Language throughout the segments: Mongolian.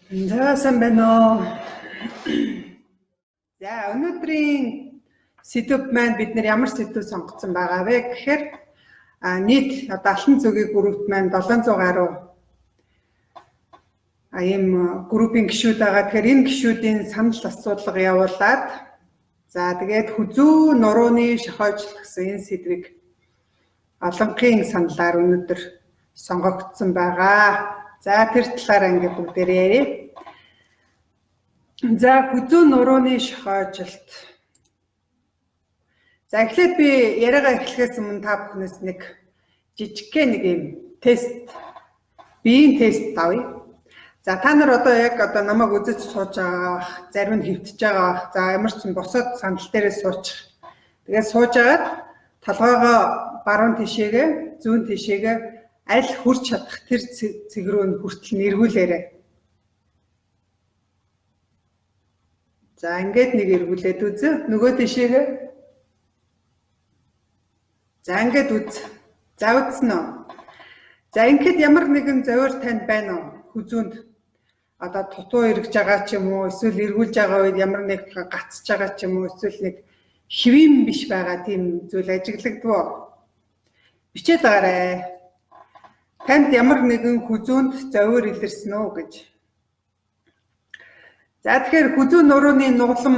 За сайн байна уу. За өнөөдрийн сэдв маань бид нар ямар сэдв сонгоцсон байгаа вэ гэхээр нийт одоо алтан цөгийн группт маань 700 гаруй ийм группийн гишүүд байгаа. Тэгэхээр энэ гишүүдийн санал асуулга явуулаад за тэгээд хүзүү нурууны шохоожл гэсэн энэ сэдвийг олонхын саналаар өнөөдөр сонгогдсон байгаа. За тэр талаараа ингээд бүгдээрээ ярив. За хүзүү нурууны шохоожилт. За эхлээд би яриагаа эхлэхээс өмнө та бүхнээс нэг жижигхэн нэг юм тест, биеийн тест авъя. За та нар одоо яг намайг үзэж сууж байгаа, зарим нь хэвтэж байгаа. За ямар ч босоод сандал дээрээ суучих. Тэгээд сууж агаад толгоогоо баруун тишээгээ, зүүн тишээгээ аль хүрч чадах тэр цэг рүү хүртэл нэргүүлээрэй. За ингээд нэг эргүүлээд үзье. Нөгөө тишээгээ. За ингээд үз. За үзсэн үү? За ингээд ямар нэгэн зовир танд байна уу? Хүзүүнд одоо тутуу эргэж байгаа ч юм уу, эсвэл эргүүлж байгаа үед ямар нэг гацж байгаа ч юм уу, эсвэл нэг хэвэн биш байгаа тийм зүйл ажиглагдав. Бичээд байгаарай. Танд ямар нэгэн хүзүүнд зовир илэрсэн үү гэж. За тэгэхээр хүзүү нурууны нуглам,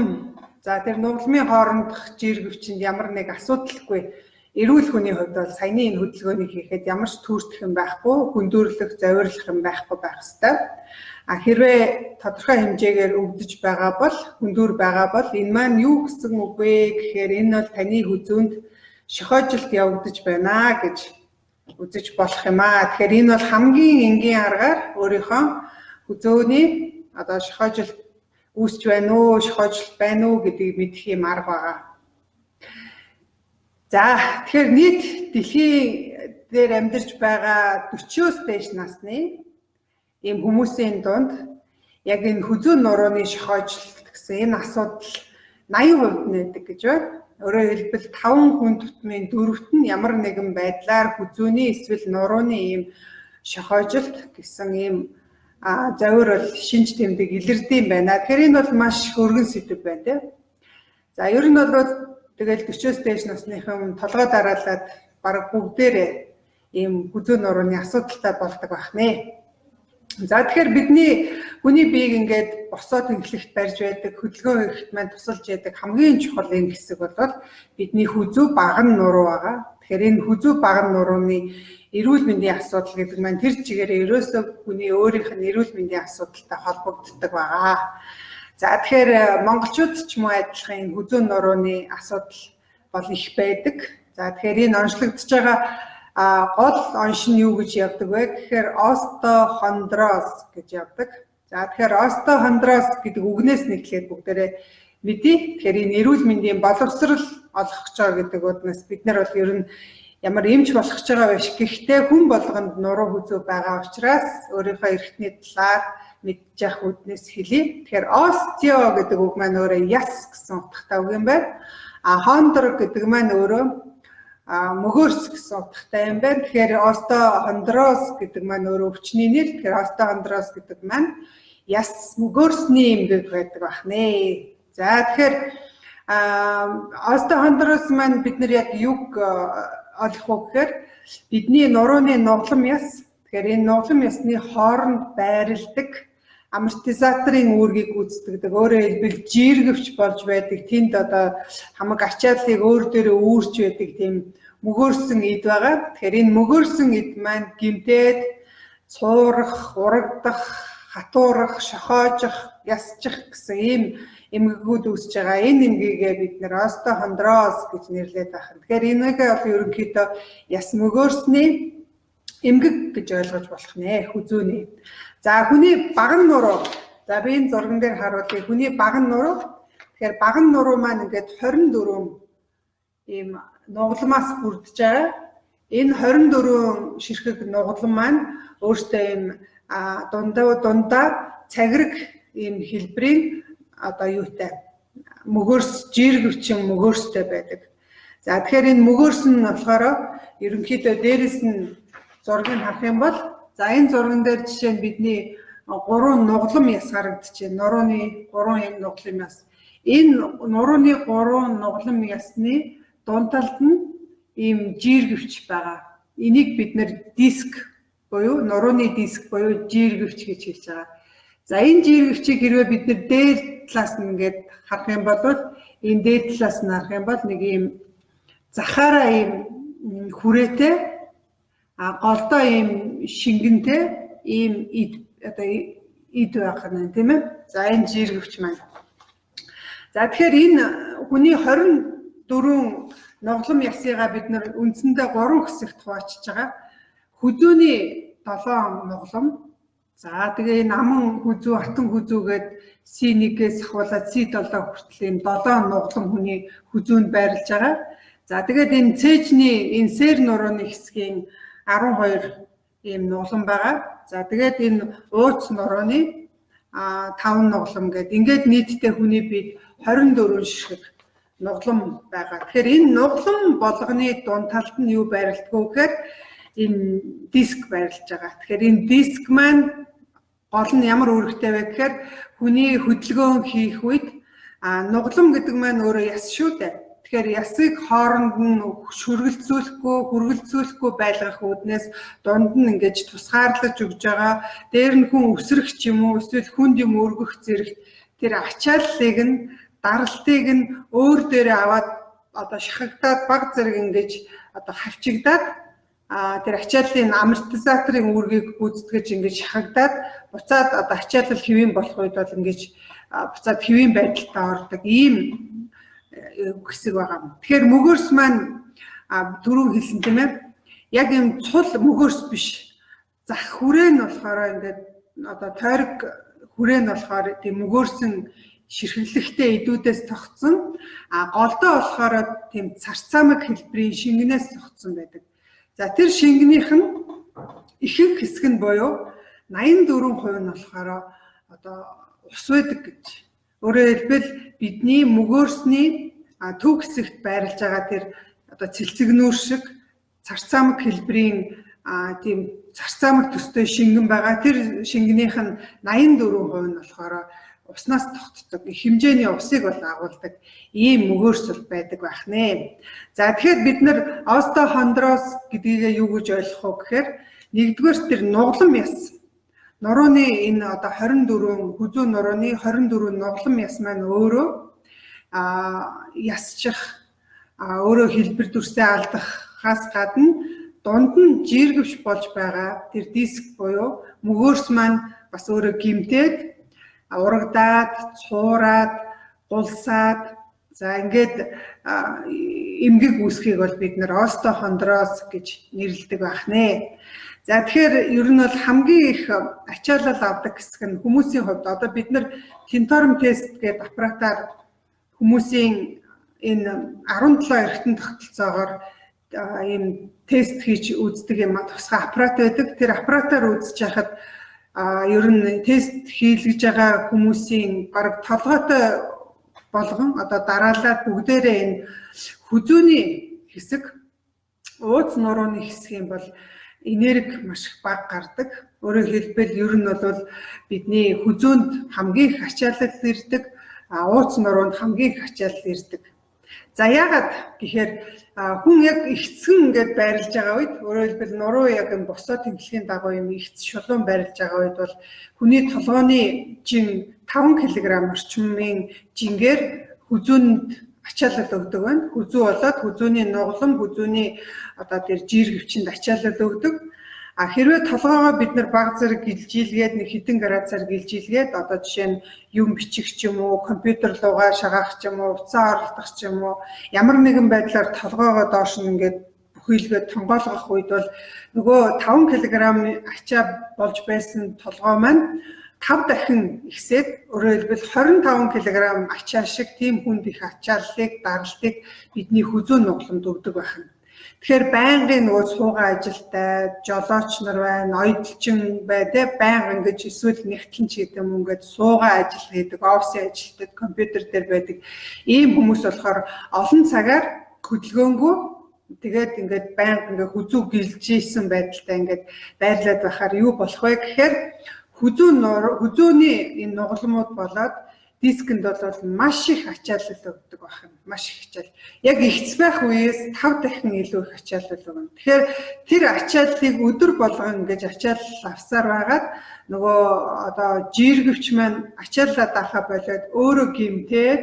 за тэр нугламын хоорондох жиргэвчэнд ямар нэг асуудалгүй эрүүл хүний хувьд бол саяны энэ хөдөлгөөнийг хийхэд ямар ч түүрдэх юм байхгүй, хүндүрлэх, зовирлох юм байхгүй байх ёстой. Хэрвээ тодорхой хэмжээгээр өгдөж байгаа бол, хүндүр байгаа бол энэ маань юу гэсэн үг вэ гэхээр энэ бол таны хүзүүнд шохоожилт явагдаж байна гэж үзэж болох юм аа. Тэгэхээр энэ бол хамгийн энгийн аргаар өөрийнхөө хүзөөний одоо шохоожилт үүсч байна уу, шохоожилт байна уу гэдгийг мэдэх юм арга байгаа. За тэгэхээр нийт дэлхийн дээр амьдарч байгаа 40-оос дээш насны ийм хүмүүсийн дунд яг энэ хүзүү нурууны шохоожилт гэсэн энэ асуудал 80% нээдэг гэж байна. Өөрөөр хэлбэл 5 хүн тутмын 4-т нь ямар нэгэн байдлаар хүзүүний эсвэл нурууны ийм шохоожилт гэсэн ийм завир бол шинж тэмдэг илэрдэм байна. Тэгэхээр энэ бол маш өргөн сэдв байна тийм. За ер нь бол тэгэл 40-оос дээш насныхан толгой дараалаад бараг бүгдээрээ ийм хүзүү нурууны асуудалтай болдог байх нэ. За тэгэхээр бидний хүний биеийг ингээд босоод инглихт барьж байдаг, хөдөлгөөн хийхэд маань тусалж яадаг хамгийн чухал энэ хэсэг бол бидний хүзүү баган нуруу байгаа. Тэгэхээр энэ хүзүү баган нурууны эрүүл мэндийн асуудал гэдэг маань тэр чигээрээ ерөөсөө хүний өөрийнх нь эрүүл мэндийн асуудалтай холбогддог байгаа. За тэгэхээр монголчууд ч мөн адилхан энэ хүзүү нурууны асуудал бол их байдаг. За тэгэхээр энэ онцлогдож байгаа гол онш нь юу гэж явдаг вэ гэхээр остеохондроз гэж явдаг. За тэгэхээр остеохондроз гэдэг үгнээс нэглээд бүгдээрээ мэдээ. Тэгэхээр энэ эрүүл мэндийн боловсрал олгох гэж байгаа гэдэг үгнээс бид нар бол ер нь ямар эмч болох гэж байгаа биш. Гэхдээ хүн болгонд нуруу хүзүү байгаа учраас өөрийнхөө эрхтний талаар мэдж явах үднээс хэлье. Тэгэхээр остео гэдэг үг маань өөрөө яс гэсэн утгатай үг юм байна. Хондро гэдэг маань өөрөө мөгөөрс гэсэн утгатай юм байна. Тэгэхээр остеохондроз гэдэг маань өөрөө өвчний нэр. Тэгэхээр остеохондроз гэдэг маань яс мөгөөрсний эмгэг байдаг бах нэ. За тэгэхээр остеохондроз маань бид нар яг юг олох уу гэхээр бидний нурууны нуглам яс. Тэгэхээр энэ нуглам ясны хооронд байрладаг амортизаторын үүргийг гүйцэтгэдэг. Өөрөөр хэлбэл жиргэвч болж байдаг. Тэнд одоо хамаг ачааллыг өөр дээрээ үүрч байдаг тийм мөгөөрсөн эд байгаа. Тэгэхээр энэ мөгөөрсөн эд маань гэмтээд цуурах, урагдах, хатуурах, шохоожих, ясчих гэсэн ийм эмгэгүүд үүсэж байгаа. Энэ эмгэгээ бид нэр остеохондроз гэж нэрлэдэг байна. Тэгэхээр энийг бол ерөнхийдөө яс мөгөөрсний эмгэг гэж ойлгож болох нэ, хүзүүний. За хүний баган нуруу. За би энэ зурган дээр харуулъя. Хүний баган нуруу. Тэгэхээр баган нуруу маань ингээд 24 ийм нугламаас бүрдэж байгаа. Энэ 24 ширхэг нуглам маань өөртөө ийм дундаа цагираг ийм хэлбэрийн одоо юутай мөгөөрс жиргэвчин мөгөөрстэй байдаг. За тэгэхээр энэ мөгөөрс нь болохоор ерөнхийдөө дээрэс нь зургийг харах юм бол за энэ зурган дээр жишээ нь бидний 3 нуглам яс харагдчихэ. Нурууны 3 нуглам яс. Энэ нурууны 3 нуглам ясны дунд талд нь ийм жиргэвч байгаа. Энийг бид нэр диск буюу нурууны диск буюу жиргэвч гэж хэлж байгаа. За энэ жиргэвчийг хэрвээ бид нэр дээр талаас нь ингээд харах юм бол энэ дээр талаас нь харах юм бол нэг ийм захаараа ийм хүрээтэй голдоо ийм шингэнтэй ийм ид байх нь тийм ээ. За энэ жиргэвч маань. За тэгэхээр энэ хүний 24 нуглам ясыгаа бид нар үндсэндээ 3 хэсэгт хуваачиж байгаа. Хүзүүний 7 нуглам. За тэгээ энэ аман хүзүү, атан хүзүүгээд C1-ээс ахуулаад C7 хүртэл энэ 7 нуглам хүний хүзүүнд байрлаж байгаа. За тэгээд энэ цээжний энэ сэр нурууны хэсгийн 12 ийм нуглам байгаа. За тэгээд энэ ууц нурууны 5 нуглам гэдэг. Ингээд нийтдээ хүний бие 24 ширхэг нуглам байгаа. Тэгэхээр энэ нуглам болгоны дунд талд нь юу байрлалгүй гэхээр энэ диск байрлаж байгаа. Тэгэхээр энэ диск маань гол нь ямар үүрэгтэй вэ гэхээр хүний хөдөлгөөн хийх үед нуглам гэдэг маань өөрөө яс шүү дээ. Тэгэхээр ясыг хооронд нь хүргэлцүүлэхгүй байлгах үүднээс дунд нь ингэж тусгаарлаж өгж байгаа. Дээр нь хүн өсрөх ч юм уу эсвэл хүнд юм өргөх зэрэг тэр ачааллыг нь даралтыг нь өөр дээрээ аваад одоо шахагдаад баг зэрэг ингэж одоо хавчигдаад тэр ачааллын амортизаторын үүргийг гүйцэтгэж ингэж шахагдаад буцаад одоо ачаалал хэвийн болох үед бол ингэж буцаад хэвийн байдалтай ордог ийм хэсэг байгаа. Тэгэхээр мөгөөрс маань түрүү хэлсэн тийм ээ. Яг юм цул мөгөөрс биш. Зах хүрээ нь болохоор ингээд одоо тойрог хүрээ нь болохоор тийм мөгөөрсөн ширхэглэхтэй идүүдээс тогтсон. Голдоо болохоор тийм царцаамаг хэлбэрийн шингэнээс тогтсон байдаг. За тэр шингэнийх нь ихэнх хэсэг нь буюу 84% нь болохоор одоо ус байдаг гэж. Өөрөөр хэлбэл бидний мөгөөрсний төв хэсэгт байрлаж байгаа тэр одоо цэлцэгнүүр шиг царцаамаг хэлбэрийн тийм царцаамаг төстэй шингэн байгаа. Тэр шингэнийх нь 84% нь болохоор уснаас тогтдог. Их хэмжээний усыг бол агуулдаг ийм мөгөөрсөл байдаг байх нэ. За тэгэхээр бид нар остеохондроз гэдгийг юу гэж ойлгох вэ гэхээр нэгдүгээр тэр нуглам яс. Нурууны энэ одоо 24 хүзүү нурууны 24 нуглам яс маань өөрөө ясчих өөрөө хэлбэр дүрсээ алдахаас гадна дунд нь жиргэвч болж байгаа тэр диск буюу мөгөөрс маань бас өөрөө гимтээд урагдаад, цуураад, гулсаад за ингээд эмгэг үүсхийг бол бид нэр остеохондроз гэж нэрлэдэг байх нэ. За тэгэхээр ер нь бол хамгийн их ачаалал авдаг хэсэг нь хүмүүсийн хувьд одоо бид нар тенторм тест гэдэг аппаратаар хүмүүсийн энэ 17 эргэтэн тогтолцоогоор ийм тест хийж үздэг юм тусгай аппарат байдаг. Тэр аппаратаар үзэж яхад ер нь тест хийлгэж байгаа хүмүүсийн бараг толгойтой болгон одоо дараалаад бүгдээрээ энэ хүзүүний хэсэг ууц нурууны хэсгийн бол энерги маш их бага гардаг. Өөрөөр хэлбэл ер нь бол бидний хүзүүнд хамгийн их ачаалал ирдэг, ууц нуруунд хамгийн их ачаалал ирдэг. За яагаад гэхээр хүн яг ихцгэн ингээд байрлаж байгаа үед өөрөөр хэлбэл нуруу яг энэ босоо тэмдэглэхийн дагуу юм ихц шулуун байрлаж байгаа үед бол хүний толгойн жин 5 кг орчмын жингээр хүзүүнд ачаалал өгдөг байна. Хүзүү болоод хүзүүний нуглам, хүзүүний одоо тэр жиргэвчэнд ачаалал өгдөг. Хэрвээ толгоогоо бид нар баг зэрэг гэлжилгээд нэг хэдэн градусаар гэлжилгээд одоо жишээ нь юм бичих ч юм уу, компьютер руугаа шагаах ч юм уу, утсаа оруулах ч юм уу, ямар нэгэн байдлаар толгоогоо доош нь ингээд бүхийлгээд тонгоолгох үед бол нөгөө 5 кг ачаа болж байсан толгой маань 5 дахин ихсээд өөрөөр хэлбэл 25 кг ачаа шиг тийм хүнд их ачааллыг, даралтыг бидний хүзүү нугламд өгдөг байна. Тэгэхээр байнгын нөгөө суугаа ажилтай, жолооч нар байна, оюутлчин бай тэ байнга ингэж эсвэл нэгтлэн ч гэдэг юм ингээд суугаа ажил хийдэг, офисын ажилтнууд компьютер дээр байдаг. Ийм хүмүүс болохоор олон цагаар хөдөлгөөнгүй тэгээд ингээд байнга ингээд хүзүү гэлжсэн байдалтай ингээд байрлаад байхаар юу болох вэ гэхээр хүзөөний энэ нугалмууд болоод дискэнд бол маш их ачаалал өгдөг байх юм. Маш их ачаалал. Яг ихц байх үеэс 5 дахин илүү их ачаалал өгнө. Тэгэхээр тэр ачааллыг өдөр болгон ингэж ачаалал авсаар байгаад нөгөө одоо жиргэвч маань ачааллаа даахаа болоод өөрөө гимтээд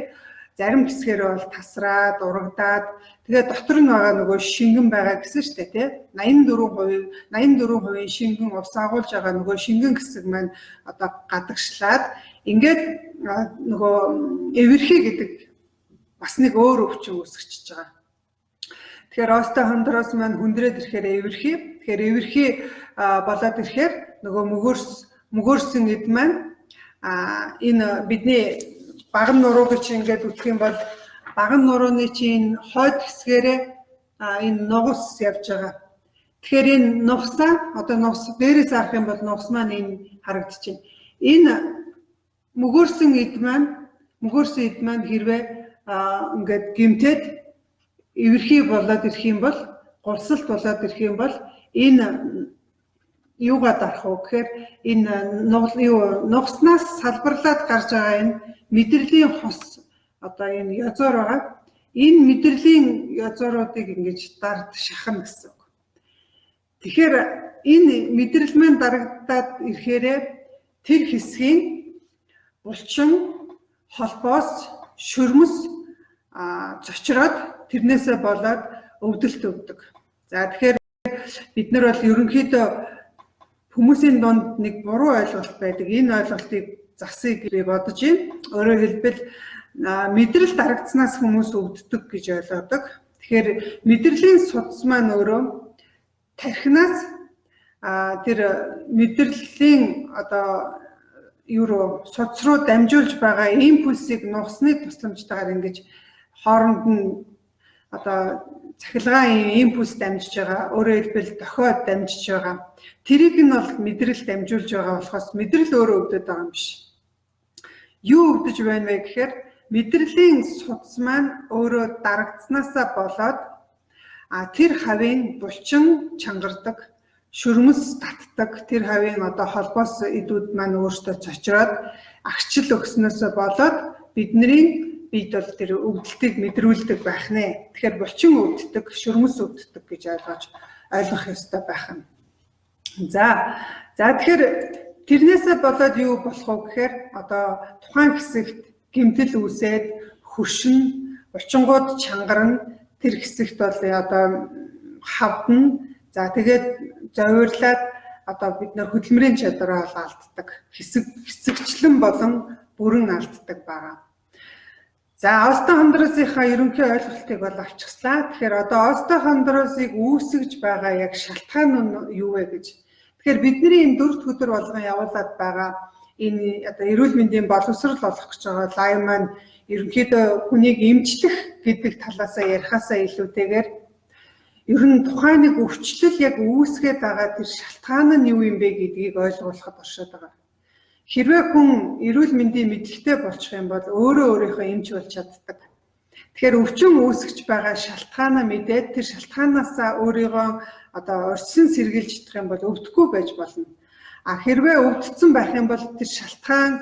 зарим хэсгээр бол тасраад, урагдаад тэгээд дотор нь байгаа нөгөө шингэн байгаа гэсэн шүү дээ, тий. 84% шингэн ус агуулж байгаа нөгөө шингэн хэсэг маань одоо гадагшлаад ингээд нөгөө эвэрхий гэдэг бас нэг өөр өвчин үүсгэж байгаа. Тэгэхээр остеохондроз маань хүндрээд ирэхээр эвэрхий. Тэгэхээр эвэрхий болоод ирэхээр нөгөө мөгөөрсөн эд маань энэ бидний баган нуруу гэж ингээд үзэх юм бол баган нурууны чинь хойд хэсгээрээ энэ нугас явж байгаа. Тэгэхээр энэ нугасаа одоо нугас дээрээс харах юм бол нугас маань энэ харагдчихэв. Энэ мөгөөрсөн эд маань хэрвээ ингээд гимтээд эвэрхий болоод ирэх юм бол гулсалт болоод ирэх юм бол энэ юугаа дарах вэ гэхээр энэ нугаснаас салбарлаад гарч байгаа энэ мэдрэлийн хос одоо энэ язуур байгаа. Энэ мэдрэлийн язууруудыг ингэж дард шахна гэсэн үг. Тэгэхээр энэ мэдрэл маань дарагдаад ирэхээр тэр хэсгийн булчин холбоос шөрмөс зочроод тэрнээсээ болоод өвдөлт өгдөг. За тэгэхээр бид нар бол ерөнхийдөө хүмүүсийн дунд нэг буруу ойлголт байдаг. Энэ ойлголтыг засыг би бодож байна. Өөрөөр хэлбэл мэдрэл дарагдсанаас хүмүүс өвддөг гэж ойлгодог. Тэгэхээр мэдрэлийн судас маань өөрөө тархинаас тэр мэдрэлийн одоо судас руу дамжуулж байгаа импульсыг нугасны тусламжтайгаар ингэж хооронд нь одоо цахилгаан импульс дамжиж байгаа. Өөрөөр хэлбэл дохиод дамжиж байгаа. Тэрийг нь бол мэдрэл дамжуулж байгаа болохоос мэдрэл өөрөө өвдөд байгаа юм биш. Юу өвдөж байна вэ гэхээр мэдрэлийн судас маань өөрөө дарагдсанаасаа болоод тэр хавийн булчин чангардаг, шөрмөс татдаг, тэр хавийн одоо холбоос эдүүд маань өөртөө цочроод агчил өгснөөсөө болоод бидний бид бол тэр өвдөлтийг мэдрүүлдэг байх нэ. Тэгэхээр булчин өвддөг, шөрмөс өвддөг гэж ойлгох ёстой байх юм. За тэгэхээр тэрнээсээ болоод юу болох вэ гэхээр одоо тухайн хэсэгт гэмтэл үүсээд хөшин, булчингууд чангарна, тэр хэсэгт бол одоо хавдна. За тэгээд зовирлаад одоо бид нар хөдөлмөрийн чадвараа алддаг. Хэсэгчлэн болон бүрэн алддаг байгаа. За остеохондрозынхаа ерөнхий ойлголтыг бол авчихслаа. Тэгэхээр одоо остеохондрозыг үүсгэж байгаа яг шалтгаан нь юу вэ гэж. Тэгэхээр бидний энэ 4 өдөр болгон явуулаад байгаа энэ одоо эрүүл мэндийн боловсрол олох гэж байгаа лайв маань ерөнхийдөө хүнийг эмчлэх гэдэг талаасаа ярихаасаа илүүтэйгээр ер нь тухайн нэг өвчлөл яг үүсгээд байгаа тэр шалтгаан нь юу юм бэ гэдгийг ойлгуулахад оршоод байгаа. Хэрвээ хүн эрүүл мэндийн мэдлэгтэй болчих юм бол өөрөө өөрийнхөө эмч болж чаддаг. Тэгэхээр өвчин үүсгэж байгаа шалтгаанаа мэдээд тэр шалтгаанаасаа өөрийгөө одоо урьдчилан сэргийлж чадах юм бол өвдөхгүй байж болно. Хэрвээ өвдсөн байх юм бол тэр шалтгаан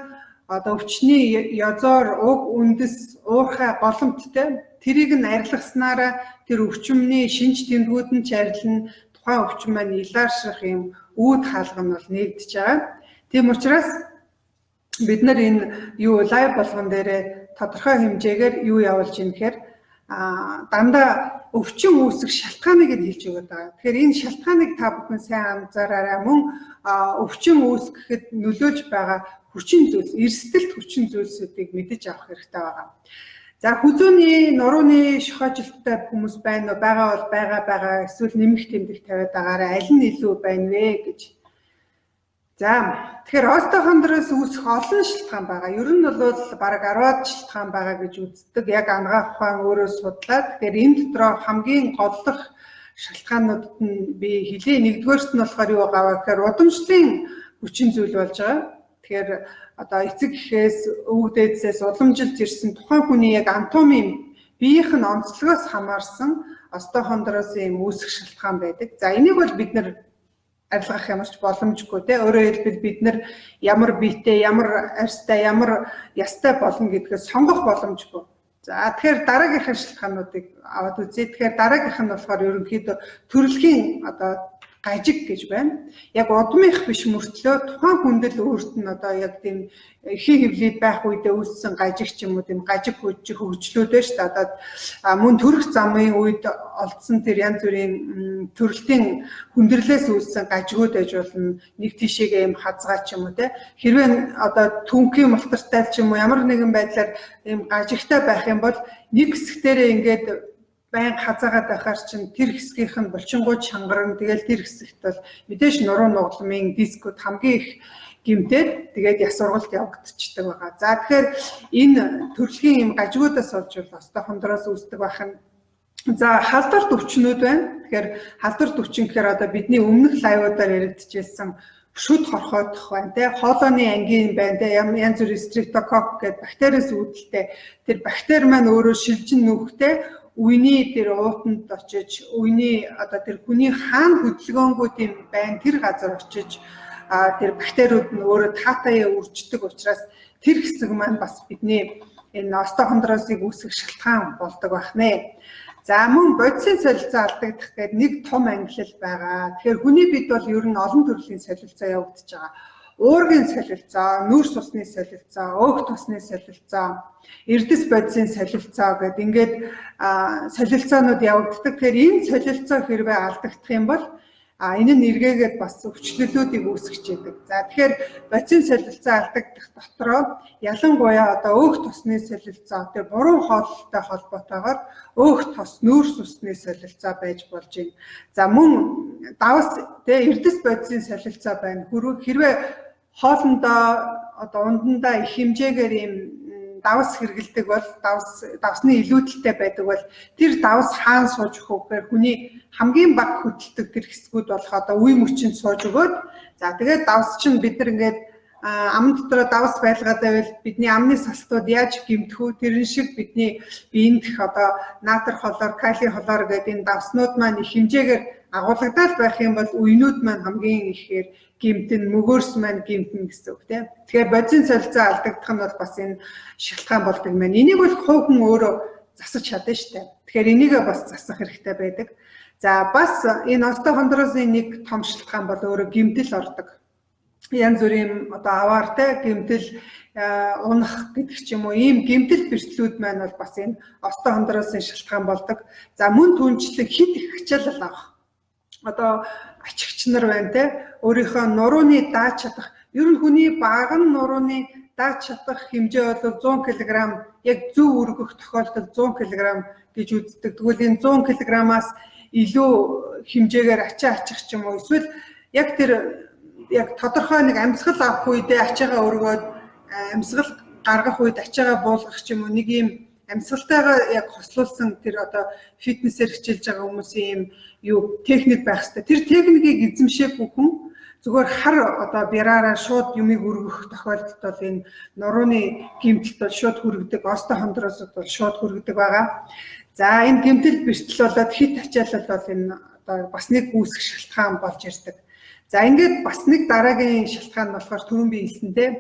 одоо өвчний язоор уг үндэс уурхай голомттой тэрийг нь арилгаснараа тэр өвчмний шинж тэмдгүүд нь чарлан тухайн өвчин маань илаарших юм үүд хаалга нь бол нэгдэж байгаа. Тийм учраас бид нар энэ лайв болгон дээрээ тодорхой хэмжээгээр юу явуулж ийн гэхээр дандаа өвчин үүсэх шалтгааныг нь хэлж өгöd байгаа. Тэгэхээр энэ шалтгааныг та бүхэн сайн анзаараарай. Мөн өвчин үүсгэхэд нөлөөлж байгаа хүчин зүйлс, эрсдэлт хүчин зүйлсүүдийг мэдэж авах хэрэгтэй байгаа. За хүзөөний нурууны шохоожилттай хүмүүс байна уу? Байгаа эсвэл нэмэх тэмдэг тавиад байгаарай. Аль нь илүү байна вэ гэж. За тэгэхээр остеохондроз үүсэх олон шалтгаан байгаа. Ер нь бол бараг 10-аад шалтгаан байгаа гэж үздэг. Яг анагаах ухаан өөрөө судлаад тэгэхээр энэ дотроо хамгийн голлох шалтгаануудад нь би хэлье. Нэгдүгээрт нь болохоор юу байгаа вэ гэхээр удамшлын хүчин зүйл болж байгаа. Тэгэхээр одоо эцэг эхээс өвөг дээдсээс уламжилж ирсэн тухайн хүний яг анатомийн биеийнх нь онцлогоос хамаарсан остеохондрозын үүсэх шалтгаан байдаг. За энийг бол бид нар арилгах ямарч боломжгүй те. Өөрөөр хэлбэл бид нар ямар биетэй, ямар арьстай, ямар ястай болно гэдгээс сонгох боломжгүй. За тэгэхээр дараагийнхын шалтгаануудыг аваад үзье. Тэгэхээр дараагийнх нь болохоор ерөнхийдөө төрөлхийн одоо гажиг гэж байна. Яг удмынх биш мөртлөө тухайн хүндэл өөрт нь одоо яг тийм эхийн хөвлөд байх үедээ үүссэн гажиг ч юм уу тийм гажиг хөгжлүүд байна шүү дээ. Одоо мөн төрөх замын үед олдсон тэр янз бүрийн төрөлтийн хүндрэлээс үүссэн гажигуд байж болно. Нэг тишээгээ юм хазгаа ч юм уу те. Хэрвээ одоо түнхийн мултартай ч юм уу ямар нэгэн байдлаар ийм гажигтай байх юм бол нэг хэсгтэрээ ингээд байн хазаагаад байхаар чинь тэр хэсгийнх нь булчингууд чангарна. Тэгэл тэр хэсэгт бол мэдээж нуруу нугламын дискүүд хамгийн их гимтээд тэгээд яс сургалт явагдчихдаг байгаа. За тэгэхээр энэ төрөлхийн юм гажигуудаас болж бол остеохондроз үүсдэг байх нь. За халдварт өвчнүүд байна. Тэгэхээр халдварт өвчин гэхээр одоо бидний өмнөх лайвуудаар яригдчихсэн шүд хорхоодох байна те, хоолойны ангийн байна те, янз бүрийн стрептококк гэдэг бактериас үүдэлтэй тэр бактери маань өөрөө шилжин нүүхтэй үений тэр уутанд очиж үений одоо тэр хүний хаана хөдөлгөөнгүй тийм байна тэр газар очиж тэр бактериуд нь өөрөө таатаяа үрждэг учраас тэр хэсэг маань бас бидний энэ остеохондрозыг үүсгэх шалтгаан болдог байх нэ. За мөн бодисын солилцоо алдагдах гэдэг нэг том ангилал байгаа. Тэгэхээр хүний бид бол ер нь олон төрлийн солилцоо явагдаж байгаа. Уургийн солилцоо, нүрс усны солилцоо, өөх тосны солилцоо, эрдэс бодисын солилцоо гэдэг ингээд солилцоонууд явагддаг. Тэгэхээр энэ солилцоо хэрвээ алдагдах юм бол энэ нь эргээгээд бас өвчлөлүүдийг үүсгэж яадаг. За тэгэхээр бодисын солилцоо алдагдах дотроо ялангуяа одоо өөх тосны солилцоо тэр буруу хооллолтой холбоотойгоор өөх тос нүрс усны солилцоо байж болж байна. За мөн давс тэ эрдэс бодисын солилцоо байна. Хэрвээ хоолндоо одоо ундандаа их хэмжээгээр ийм давс хэрэгэлдэг бол давсны илүүдэлтэй байдаг бол тэр давс хаана сууж өгөх вэ? Хүний хамгийн бага хөдөлдөг тэр хэсгүүд болох одоо үе мөчөнд сууж өгөөд за тэгээд давс чинь бид нар ингээд ам дотроо давс байлгаад байвал бидний амны салтууд яаж гэмтэх вэ? Тэрэн шиг бидний биеинд одоо натрий холоор, калий холоор гэдэг энэ давснууд маань их хэмжээгээр агуулгадаад байх юм бол үенүүд маань хамгийн ихээр гэмтэн, мөгөөрс маань гэмтэн гэсэн үг тийм. Тэгэхээр бодисын солилцоо алдагдах нь бол бас энэ шалтгаан болдог юм байна. Энийг бол хувь хүн өөрөө засаж чадна шүү дээ. Тэгэхээр энийг бас засах хэрэгтэй байдаг. За бас энэ остеохондрозын нэг том шалтгаан бол өөрөө гэмтэл ордог. Янз бүрийн одоо аваартай гэмтэл унах гэдэг ч юм уу ийм гэмтэл бэртлүүд маань бол бас энэ остеохондрозын шалтгаан болдог. За мөн түнчлэг хит их хачаалал авах. Одоо ачигч нар байна те, өөрийнхөө нурууны дааж чадах, ер нь хүний баган нурууны дааж чадах хэмжээ бол 100 кг яг зөв өргөх тохиолдолд 100 кг гэж үздэг. Тэгвэл энэ 100 кг-аас илүү хэмжээгээр ачаа ачих ч юм уу эсвэл яг тэр яг тодорхой нэг амьсгал авах үедээ ачаагаа өргөөд амьсгал гаргах үед ачаагаа буулгах ч юм уу нэг юм амьсгалтайгаа яг хослуулсан тэр одоо фитнесээр хичээлж байгаа хүмүүсийн юм юу техник байх хэрэгтэй. Тэр техникийг эзэмшээгүй хүн зүгээр хар одоо бяраараа шууд юмыг өргөх тохиолдолд бол энэ нурууны гэмтэлд бол шууд хүргэдэг, остеохондрозод бол шууд хүргэдэг байгаа. За энэ гэмтэл бэртэл болоод хит ачаалал бол энэ одоо бас нэг үүсэх шалтгаан болж ирдэг. За ингээд бас нэг дараагийн шалтгаан болохоор түрүүн би хэлсэнтэй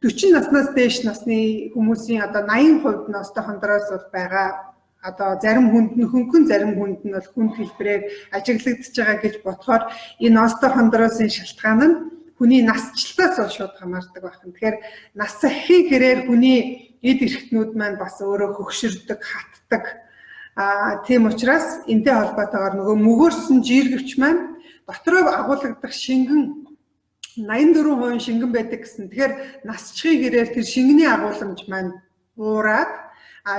40 наснаас дээш насны хүмүүсийн одоо 80% нь остеохондроз бол байгаа. Одоо зарим хүнд нь хөнгөн, зарим хүнд нь бол хүнд хэлбэрээр ажиглагдж байгаа гэж бодохоор энэ остеохондрозын шалтгаан нь хүний насчлалтаас бол шууд хамаардаг байна. Тэгэхээр нас сахихын хэрээр хүний эд эрхтнүүд маань бас өөрөө хөгшөрдөг, хатдаг. Тийм учраас энтэй холбоотойгоор нөгөө мөгөөрсөн жиргэвч маань дотроо агуулгадах шингэн 84% шингэн байдаг гэсэн. Тэгэхээр насчхын хэрээр тэр шингэний агууламж маань буураад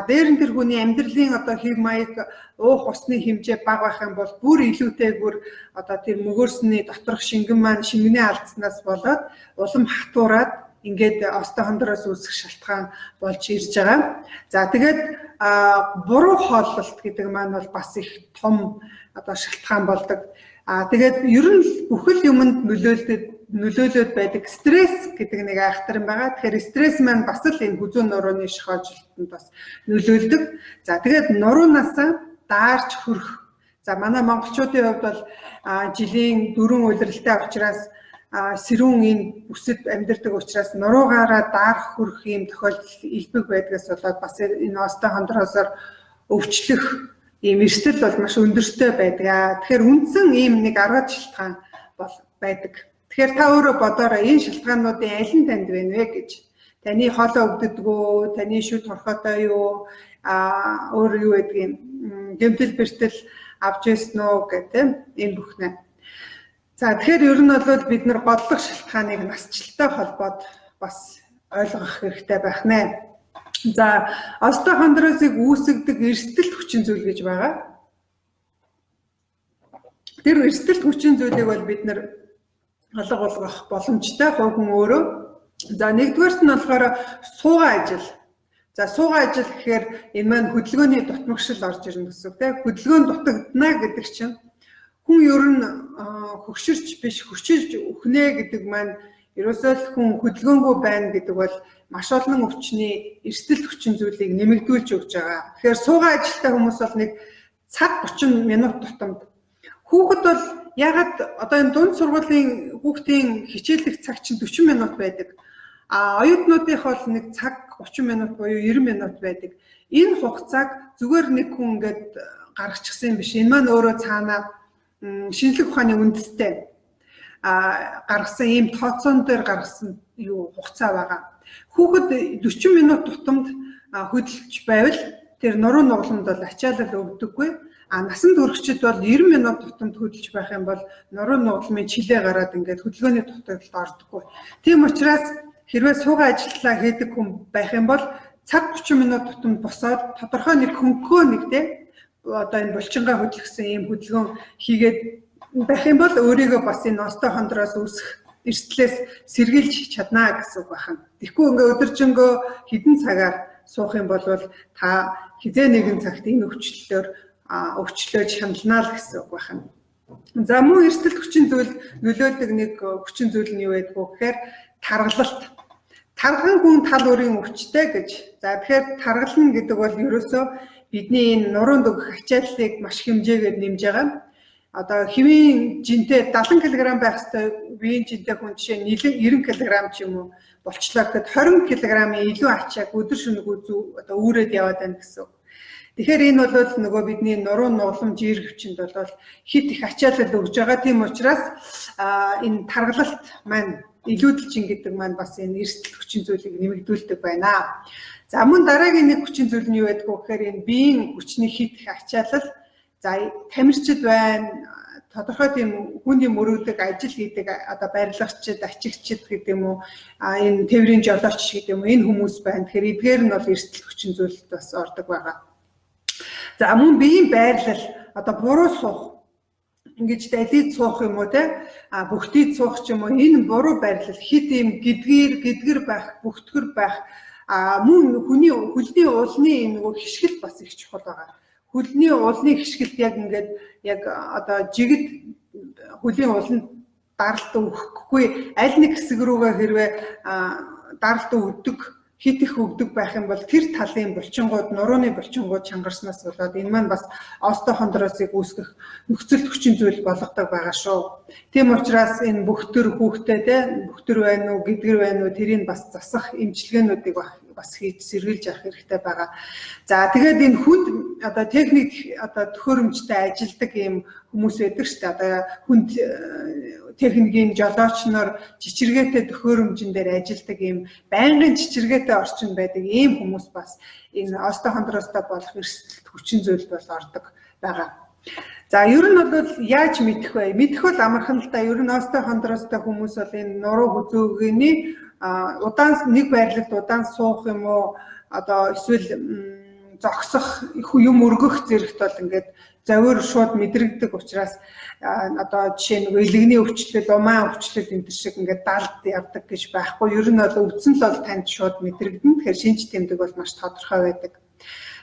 дээр нь тэр хүний амьдралын одоо хэв маяг уух усны хэмжээ бага байх юм бол бүр илүүтэйгүр одоо тэр мөгөөрсний доторх шингэн маань шингэний алдснаас болоод улам хатуураад ингээд остеохондроз үүсэх шалтгаан болж ирж байгаа. За тэгээд буруу хооллолт гэдэг маань бол бас их том одоо шалтгаан болдог. Тэгээд ер нь бүхэл юмд нөлөөлөд байдаг стресс гэдэг нэг айхтар юм байгаа. Тэгэхээр стресс маань бас л энэ хүзүүн нурууны шохоожлолтод бас нөлөөлдөг. За тэгээд нуруунаас даарч хөрөх. За манай монголчуудын хувьд бол жилийн 4 улиралтай учраас сэрүүн энэ бүсэд амьдардаг учраас нуруугаараа даарах хүрэх ийм тохиолдол илбэг байдгаас болоод бас энэ остой хондроосоор өвчлөх ийм эрсдэл бол маш өндөртэй байдаг. Тэгэхээр үндсэн ийм нэг 10 шалтгаан бол байдаг. Тэгэхээр та өөрөө бодоорой энэ шалтгаануудын аль нь танд байна вэ гэж. Таны хоолой өгдөггүй, таны шүд хорхотой юу, өөр юу гэдгийг гэмтэл бэртэл авч ирсэн үү гэдэг энэ бүхнээ. За тэгэхээр ер нь бол бид нар бодлого шалтгааныг насжилттай холбоод бас ойлгох хэрэгтэй байх нэ. За остеохондрозыг үүсгдэг эрсдэлт хүчин зүйл гэж байгаа. Тэр эрсдэлт хүчин зүйлийг бол бид нар алга болгох боломжтой хүн өөрөө. За нэгдүгээрт нь болохоор суугаа ажил. За суугаа ажил гэхээр энэ маань хөдөлгөөний дутмагшил орж ирнэ гэсэн үг тийм. Хөдөлгөөн дутагдана гэдэг чинь хүн ер нь хөгширч биш хүчилж үхнэ гэдэг маань ерөөсөө л хүн хөдөлгөөнгүй байна гэдэг бол маш олон өвчний эрсдэлт хүчин зүйлийг нэмэгдүүлж өгч байгаа. Тэгэхээр суугаа ажилтай хүмүүс бол нэг цаг 30 минут тутамд хүүхэд бол ягаад одоо энэ дунд сургуулийн хүүхдийн хичээлэх цаг чинь 40 минут байдаг. Оюутнуудынх бол нэг цаг 30 минут буюу 90 минут байдаг. Энэ хугацааг зүгээр нэг хүн ингээд гаргачихсан юм биш. Энэ маань өөрөө цаанаа шинжлэх ухааны үндэстэй гаргасан ийм тооцоон дээр гаргасан юу хугацаа байгаа. Хүүхэд 40 минут тутамд хөдөлж байвал тэр нуруу нугалмад бол ачаалал өгдөггүй. Насанд хүрэгчид бол 90 минут тутамд хөдөлж байх юм бол нуруу нугалмын чилээ гараад ингээд хөдөлгөөний дутагдалд ордоггүй. Тийм учраас хэрвээ суугаа ажиллалаа хийдэг хүн байх юм бол цаг 30 минут тутамд босоод тодорхой нэг хөнгөө нэгтэй одоо энэ булчингаа хөдөлгсөн ийм хөдөлгөөн хийгээд байх юм бол өөрийгөө бас энэ остеохондроос үүсэх эрсдлээс сэргийлж чадна гэсэн үг байна. Тэгэхгүй ингээ өдөржингөө хідэн цагаар суух юм бол та хизээ нэгэн цагт энэ өвчлөөж хямлнаа л гэсэн үг байна. За мөн эрсдэлт хүчин зүйл нөлөөлдөг нэг хүчин зүйл нь юу байдг вэ гэхээр таргалалт. Тархан хүн тал өрийн өвчтэй гэж. За тэгэхээр таргална гэдэг бол ерөөсөө бидний энэ нуруунд өгөх ачааллыг маш хэмжээгээр нэмж байгаа. Одоо хэвийн жинтэй 70 кг байх ёстой биеийн жинтэй хүн жишээ нь 90 кг ч юм уу болчлоо гэхэд 20 кг-ийн илүү ачааг өдөр шөнөгүй одоо үүрээд яваад байна гэсэн. Тэгэхээр энэ бол нөгөө бидний нуруу нугалам жир хөвчөнд бол хит их ачаалал өгж байгаа. Тийм учраас энэ таргалалт маань илүүдэлчин гэдэг маань бас энэ эрсдэл хүчин зүйлийг нэмэгдүүлдэг байна. За мөн дараагийн нэг хүчин зүйл нь юу байдаг вэ гэхээр энэ биеийн хүчний хит их ачаалал. За тамирчид байна. Тодорхой тийм хүндийн мөрөгдөг ажил хийдэг одоо барилгачид, ачигчид гэдэг юм уу, энэ тээврийн жолооч гэдэг юм уу, энэ хүмүүс байна. Тэгэхээр эдгээр нь бол эрсдэл хүчин зүйлд бас ордог байгаа. За мөн биеийн байрлал одоо буруу суух ингэж далид суух юм уу те бүгдийг суух ч юм уу энэ буруу байрлал хит юм гэдгэр байх бүгтгэр байх мөн хүний хөлний уулны нөгөө хишгэл бас их чухал байгаа. Хөлний уулны хишгэлт яг ингээд яг одоо жигд хөлийн ууланд даралт өгөхгүй аль нэг хэсэг рүүгээ хэрвээ даралт өгдөг хит их өгдөг байх юм бол тэр талын булчингууд нурууны булчингууд чангарснаас болоод энэ маань бас остеохондрозыг үүсгэх нөхцөл хүчин зүйл болгодог байгаа шүү. Тийм учраас энэ бүхтэр хүүхдээ те бүхтэр байна уу гэдгэр байна уу тэрийг бас засах эмчилгээнүүдийг бас хийж сэргийлж явах хэрэгтэй байгаа. За тэгээд энэ хүнд одоо техник одоо төхөөрөмжтэй ажилдаг юм хүмүүс байдаг шүү дээ. Одоо хүнд техникийн жолооч нар чичиргээтэй төхөөрөмжн дээр ажилдаг юм байнгын чичиргээтэй орчин байдаг ийм хүмүүс бас энэ остеохондрозтой болох эрсдэлт хүчин зүйлд бол ордог байгаа. За ер нь бол яаж мэдэх вэ? Мэдэх бол амархан л да. Ер нь остеохондрозтой хүмүүс бол энэ нуруу хүзүүгийн удаан нэг байрлалд удаан суух юм уу одоо эсвэл зогсох юм өргөх зэрэгт бол ингээд завир шууд мэдрэгдэг учраас одоо жишээ нэг элэгний өвчлөл, умаа өвчлөл энэ шиг ингээд далд явдаг гэж байхгүй. Ер нь бол өвдсөн л бол танд шууд мэдрэгдэн. Тэгэхээр шинж тэмдэг бол маш тодорхой байдаг.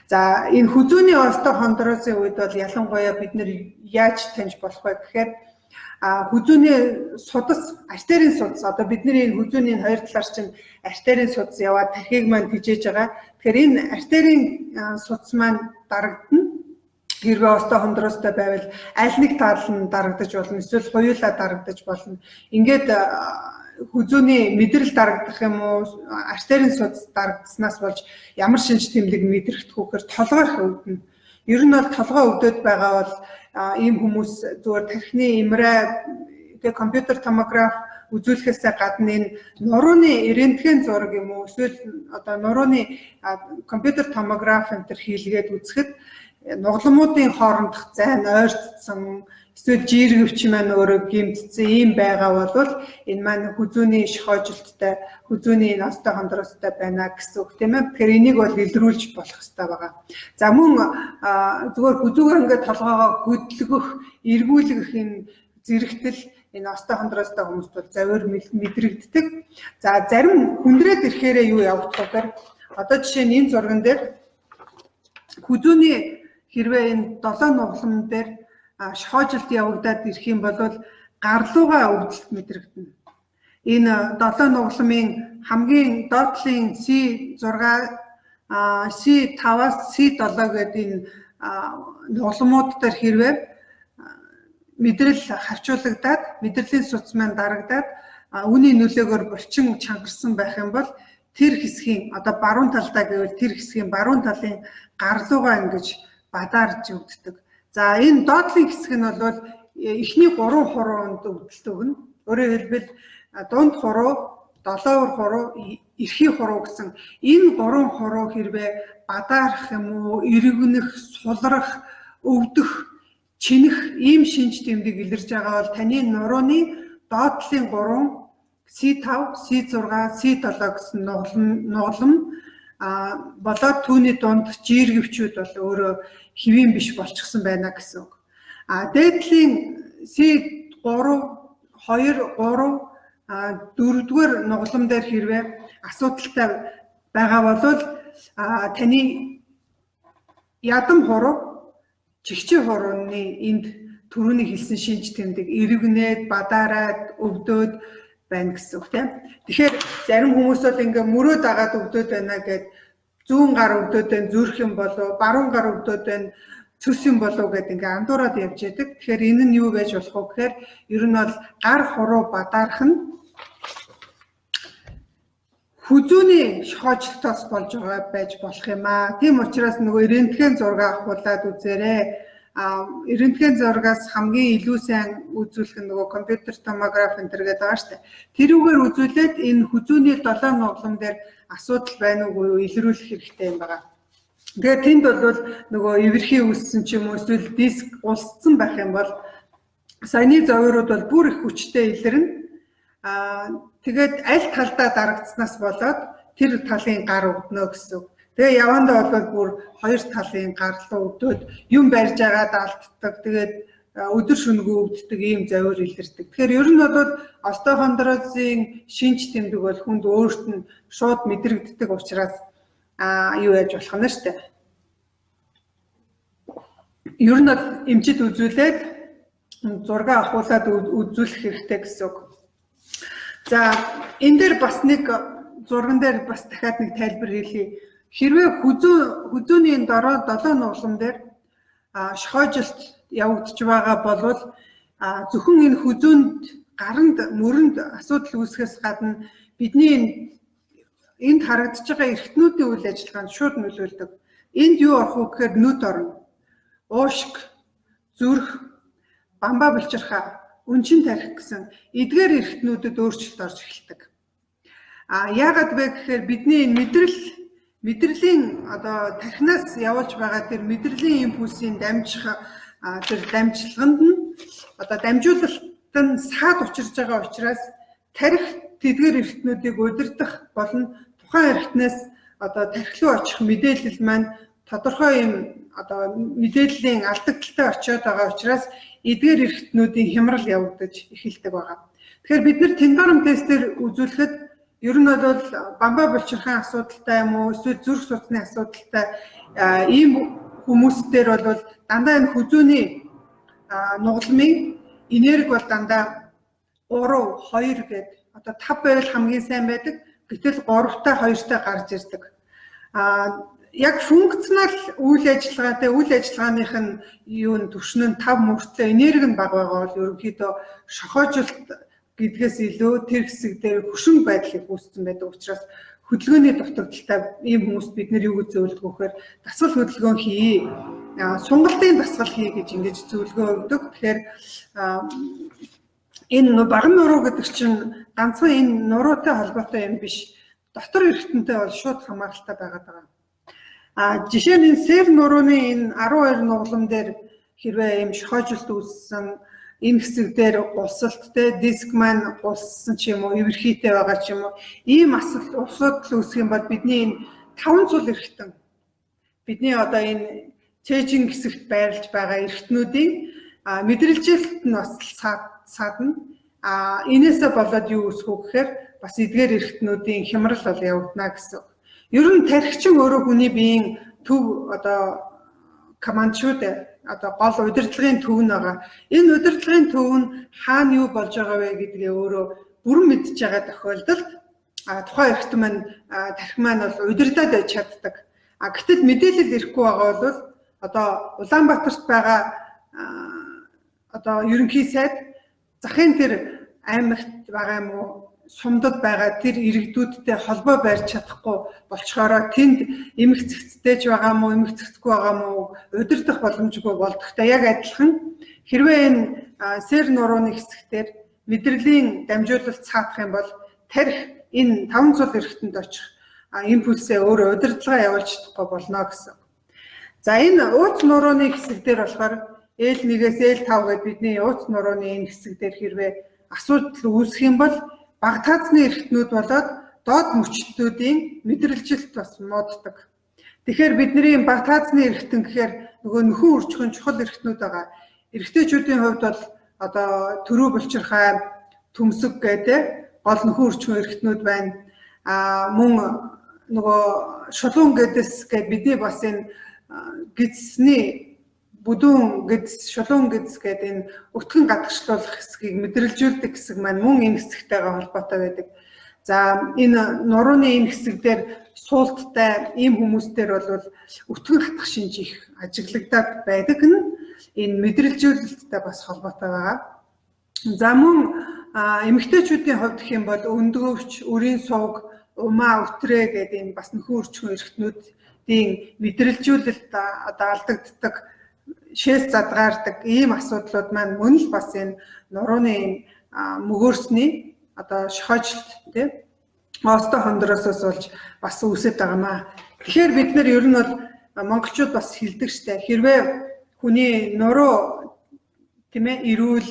За энэ хүзүүний остеохондрозын үед бол ялангуяа бид нэр яаж таньж болох вэ гэхээр хүзүүний судас, артерийн судас одоо бидний энэ хүзүүний хоёр талаар чинь артерийн судас яваад тархийг маань тижээж байгаа. Тэгэхээр энэ артерийн судас маань дарагдана. Хэрвээ остоо хондроостой байвал аль нэг тал нь дарагдаж болно, эсвэл хоёулаа дарагдаж болно. Ингээд хүзүүний мэдрэл дарагдах юм уу, артерийн судас дарагдсанаас болж ямар шинж тэмдэг мэдрэгдэх үгээр толгойх өвдөн. Ер нь бол толгой өвдөд байгаа бол ийм хүмүүс зүгээр тархины имрээ тэгээ компьютер томограф үзүүлэхээс гадна энэ нурууны рентген зураг юм уу, эсвэл одоо нурууны компьютер томограф энэ төр хийлгээд үзэхэд нугалмуудын хоорондох зайн ойртсон, эсвэл жиргэвч маань өөрөө гэмтсэн ийм байгаа бол энэ маань хүзүүний шохоожилттай, хүзүүний ностой хондроостой байна гэсэн үг тийм ээ. Тэгэхээр энийг бол илрүүлж болох хэрэгтэй байгаа. За мөн зүгээр хүзүүгээр ингээд толгоогоо хөдөлгөх, эргүүлэх энэ зэрэгтэл энэ ностой хондроостой хүмүүст бол завир мэдрэгддэг. За зарим хүндрээд ирэхээрээ юу явагдах вэ? Одоо жишээ нь энэ зурган дээр хүзүүний хэрвээ энэ 7 нугалам дээр шохоожилт явагдаад ирэх юм бол гарлуугаа өвдөлт мэдрэгдэнэ. Энэ 7 нугаламын хамгийн доотлын C6, C5-аас C7 гэдэг энэ нугаламууд дээр хэрвээ мэдрэл хавчуулагдаад, мэдрэлийн суц маань дарагдаад үүний нөлөөгөөр булчин чангарсан байх юм бол тэр хэсгийн одоо баруун талдаа гэвэл тэр хэсгийн баруун талын гарлуугаа ингэж бадарж өвддөг. За энэ доотлын хэсэг нь бол эхний 3 хуруунд өвдөлт өгнө. Өөрөөр хэлбэл дунд хуруу, долоовор хуруу, эрхий хуруу гэсэн энэ 3 хуруу хэрвээ бадарах юм уу, эргэнэх, сулрах, өвдөх, чинэх ийм шинж тэмдэг илэрж байгаа бол таны нурууны доотлын 3 C5, C6, C7 гэсэн нугалам болоод түүний дунд жиргэвчүүд бол өөрөө хэвийн биш болчихсон байна гэсэн үг. Дээдлийн C3, 2, 3, 4-р нугалам дээр хэрвээ асуудалтай байгаа бол таны ядам хуруу, чихчийн хурууны энд түрүүний хэлсэн шинж тэмдэг эргэнээд, бадараад, өвдөөд байна гэсэн үг тийм. Тэгэхээр зарим хүмүүс бол ингээ мөрөө дагаад өвдөд байна гэд зүүн гар өвдөд байна, зүрх юм болов, баруун гар өвдөд байна, цөс юм болов гэд ингээ андуураад явж яадаг. Тэгэхээр энэ нь юу байж болох вэ гэхээр ер нь бол гар хуруу бадарах нь хүзүүний шохоожилтоос болж байгаа байж болох юм аа. Тийм учраас нөгөө рентген зураг авахулаад үзээрэй. Рентген зурагаас хамгийн илүү сайн үзүүлэх нь нөгөө компьютер томограф энэ гэдэг байгаа шүү дээ. Тэрүүгээр үзүүлээд энэ хүзүүний 7 нугалам дээр асуудал байна уу илрүүлэх хэрэгтэй юм байна. Тэгээд тэнд бол нөгөө эвэрхий үүссэн ч юм уу эсвэл диск улсцсан байх юм бол саяны зовирууд бол бүр их хүчтэй илэрнэ. Тэгээд аль талдаа дарагдсанаас болоод тэр талын гар өвднө гэсэн үг. Тэгээ явандаа бол бүр хоёр талын гарлуу өвдөд юм барьж байгаа даалтдаг. Тэгээд өдөр шөнөгүй өвддөг ийм завир илэрдэг. Тэгэхээр ер нь бол остеохондрозын шинж тэмдэг бол хүнд өөрт нь шууд мэдрэгддэг учраас юу яаж болох нь шүү дээ. Ер нь бол эмчит үзүүлээд зураг авахуулаад үзүүлэх хэрэгтэй гэсэн үг. За энэ дээр бас нэг зурган дээр бас дахиад нэг тайлбар хийлье. Хэрвээ хүзүүний энэ 7 нугалам дээр шохоожилт явагдаж байгаа бол зөвхөн энэ хүзүүнд гаранд мөрөнд асуудал үүсгэхээс гадна бидний энд харагдаж байгаа эрхтнүүдийн үйл ажиллагаанд шууд нөлөөлдөг. Энд юу орох вэ гэхээр нүд орно, уушиг, зүрх, бамбаа булчирхай, өнчин тарих гэсэн эдгээр эрхтнүүдэд өөрчлөлт орж эхэлдэг. Яагаад вэ гэхээр бидний мэдрэлийн одоо тархинаас явуулж байгаа тэр мэдрэлийн импульсийн тэр дамжлаганд нь одоо дамжуулалт нь саад учирж байгаа учраас тарих тэдгээр эрхтнүүдийг удирдах болон тухайн эрхтнээс одоо тархилуу очих мэдээлэл маань тодорхой юм одоо мэдээллийн алдагдaltaй очиод байгаа учраас эдгээр эрхтнүүдийн хямрал явагдаж эхэлдэг байгаа. Тэгэхээр бид нар тендорм тестээр үзүүлэхэд ер нь бол бамбаа булчирхайн асуудалтай юм уу эсвэл зүрх судасны асуудалтай ийм хүмүүстээр бол дандаа энэ хүзүүний нугаламын энерги бол дандаа 3, 2 гэдэг одоо 5 байвал хамгийн сайн байдаг. Гэтэл 3-тай 2-тай гарч ирдэг. яг функционал үйл ажиллагааных нь юу н түвшин нь 5 мөртлөө энерги нь бага байгаа бол ерөнхийдөө шохоожилт гэдгээс илүү тэр хэсэг дээр хөшин байдлыг үүсгэн байдаг учраас хөдөлгөөний дутагдaltaй ийм хүмүүст бид нэр юу гэж зөвлөдөг вэхээр дасгал хөдөлгөөн хий, сунгалтын дасгал хий гэж ингэж зөвлөгөө өгдөг. Тэгэхээр энэ баган нуруу гэдэг чинь ганцхан энэ нуруутай холбоотой юм биш. Дотор эргэтэнтэй бол шууд хамааралтай байгаад байгаа. Жишээ нь сер нурууны энэ 12 нугалам дээр хэрвээ юм шохоожилт үүссэн энэ хэсэг дээр улсалттай диск маань улссан ч юм уу, эвэрхийтэй байгаа ч юм уу, ийм асуудал үүсэх юм бол бидний энэ 5 цул эргэтэн бидний одоо энэ цээжин хэсэгт байрлаж байгаа эргэтнүүдийн мэдрэлжилт нь бас саадна. Энээсээ болоод юу үүсэх вэ гэхээр бас эдгээр эргэтнүүдийн хямрал бол явагдана гэсэн. Ер нь тархичин өөрөө хүний биеийн төв одоо команд шүү дээ. Одоо гол удирдлагын төв нь байгаа. Энэ удирдлагын төв нь хаана юу болж байгаа вэ гэдгээ өөрөө бүрэн мэдж байгаа тохиолдолд тухайн эргэтэн маань тархи маань бол удирдаад байж чаддаг. Гэтэл мэдээлэл ирэхгүй байгаа бол одоо Улаанбаатарт байгаа одоо ерөнхий сайд захын тэр аймагт байгаа юм уу, сумдад байгаа тэр иргэдүүдтэй холбоо барьж чадахгүй болчхороо тэнд эмх цэгцтэй байгаа мó, эмх цэгцгүй байгаа мó удирдах боломжгүй болдогтой. Яг адилхан хэрвээ энэ сер нурууны хэсгээр мэдрэлийн дамжуулалт цаадах юм бол тарих энэ 5 цул эргэтэнд очих импульсээ өөрөө удирдлага явуулж чадахгүй болно гэсэн. За энэ ууц нурууны хэсэг дээр болохоор L1-ээс L5 гэдэг бидний ууц нурууны энэ хэсэг дээр хэрвээ асуудал үүсэх юм бол бага таацны эргэтнүүд болоод доод мөчтүүдийн мэдрэлжилт бас мууддаг. Тэгэхээр бидний бага таацны эргэтэн гэхээр нөгөө нөхөн үржихэн чухал эргэтнүүд байгаа. Эрэгтэйчүүдийн хувьд бол одоо төрөө булчирхай, төмсөг гэдэг гол нөхөн үржихэн эргэтнүүд байна. Мөн нөгөө шулуун гэдэс гэдэг бидний бас энэ гидсний бүдүүн гэдэс, шулуун гэдэс гэдэг энэ өтгөн гадагшлуулах хэсгийг мэдрэлжүүлдэг хэсэг маань мөн энэ хэсэгтэйгээ холбоотой байдаг. За энэ нурууны энэ хэсэг дээр суулттай ийм хүмүүстээр бол өтгөн хатах шинж их ажиглагдаад байдаг нь энэ мэдрэлжүүлэлттэй бас холбоотой байгаа. За мөн эмэгтэйчүүдийн хувьд гэх юм бол өндгөвч, өрийн сувг, умаа, өтрээ гэдэг энэ бас нөхөн үржихэн эргэтнүүдийн мэдрэлжүүлэлт одоо алдагддаг, шээс задгаардаг ийм асуудлууд маань мөн л бас энэ нурууны мөгөөрсний одоо шохоожилт тийм оостой хондроосоос болж бас үүсэж байгаамаа. Тэгэхээр бид нар ер нь бол монголчууд бас хэлдэг штэ хэрвээ хүний нуруу тийм ээ эрүүл,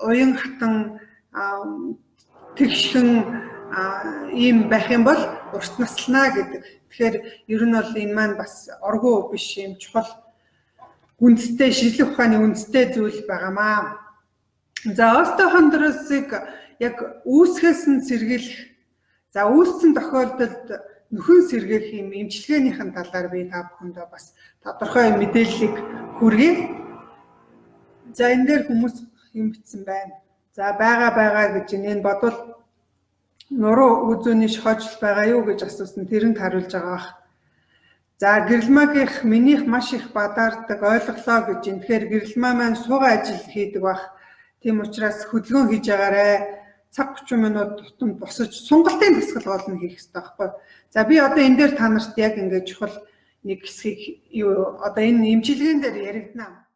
уян хатан, тэгшхэн ийм байх юм бол урт наслана гэдэг. Тэгэхээр ер нь бол энэ маань бас оргуу биш юм чухал үндэстэй шинжлэх ухааны үндэстэй зүйл байгаамаа. За оостой хондроосыг яг үүсгэс нь сэргийлэх, за үүссэн тохиолдолд нөхөн сэргээх юм эмчилгээнийхэн талаар би та бүхэндээ бас тодорхой мэдээллийг хүргэе. За энэ дээр хүмүүс юм бичсэн байна. За байгаа гэж энэ бодвол нуруу үзүүний шохоожилт байгаа юу гэж асуусан, тэрэнд хариулж байгаа бах. За гэрэлмаагийнх минийх маш их бадаардаг ойлголоо гэж энэ. Тэгэхээр гэрэлмаа маань суугаа ажил хийдэг бах. Тийм учраас хөдөлгөөн хийж агаарэ. Цаг 30 минут тутамд босож сунгалтын дасгал болно хийх хэрэгтэй байхгүй. За би одоо энэ дээр та нарт яг ингэж чухал нэг хэсгийг одоо энэ эмчилгээн дээр яригдана.